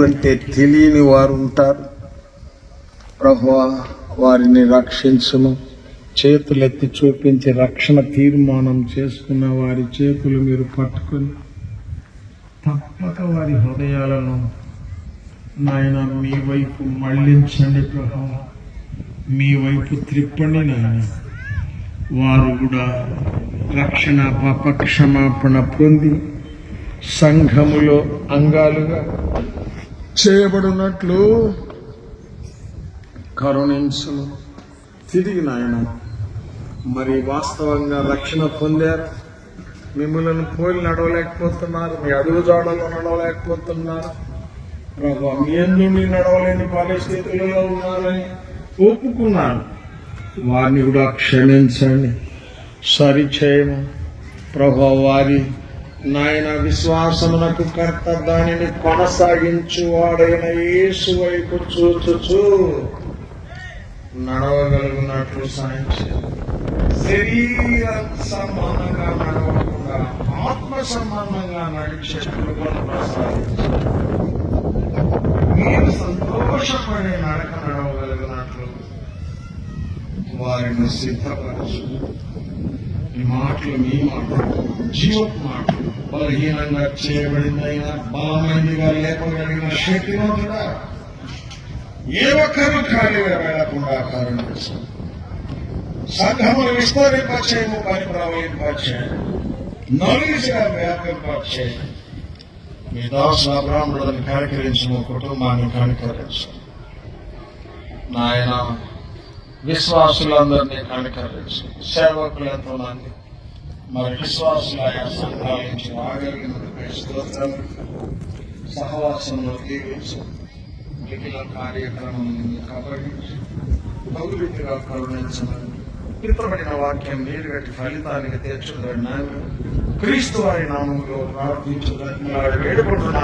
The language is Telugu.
అంటే తెలియని వారు ఉంటారు. ప్రభువా, వారిని రక్షించుము. చేతులెత్తి చూపించి రక్షణ తీర్మానం చేసుకున్న వారి చేతులు మీరు పట్టుకొని తప్పక వారి హృదయాలను నాయన మీ వైపు మళ్లించండి. ప్రభువా, మీ వైపు త్రిప్పండి నాయన. వారు కూడా రక్షణ పాప క్షమాపణ పొంది సంఘములో అంగాలుగా చేయబడినట్లు కరుణించును. తిరిగి నాయన మరి వాస్తవంగా రక్షణ పొందారు, మిమ్మల్ని పోలి నడవలేకపోతున్నారు, మీ అడుగుజాడలో నడవలేకపోతున్నారు, ప్రభు మీ యందు నడవలేని పరిస్థితులలో ఉన్నారని ఒప్పుకున్నారు. వారిని కూడా క్షమించండి, సరిచేయము. ప్రభు వారి నాయన విశ్వాసమునకు కర్త దానిని కొనసాగించు వాడైన యేసు వైపు చూచుచు నడవగలుగునట్లు సాయం చేయాలి. శరీర సంబంధంగా నడవకుండా ఆత్మ సంబంధంగా నడిచేట్లు ప్రసాదించాలి. మీరు సంతోషపడే నడక నడవగలిగినట్లు వారిని సిద్ధపరచు. ఈ మాటలు మీ మాటలు, జీవపు మాటలు, బలహీనంగా చేయబడిందైనా బలమైనదిగా లేపగలిగిన శక్తివంతుడా ఏ ఒక్కరూ ఖాళీగా వెళ్లకుండా కరుణించు. సంఘములు విస్తరింపచేయము, పని ప్రవహింపచేయము, నలుగురిగా వ్యాపింపచేయము. మీ దాసు అబ్రాహ్మణులను కనికరించము, కుటుంబాన్ని కనికరించు నాయన. విశ్వాసులందరినీ కనికరించు. సేవకులు ఎంతోమంది మరి విశ్వాసుల సంఘాల నుంచి రాగలిగినందుకు స్తోత్రం. సహవాసంలో దీవించు. మిగిలిన కార్యక్రమం కబడించి పౌరుడిగా కరుణించమని పిలుపబడిన వాక్యం నీరుగట్టి ఫలితానికి తీర్చుదన్నాను. క్రీస్తు వారి నామంలో ప్రార్థించు వేడుకుంటున్నాను.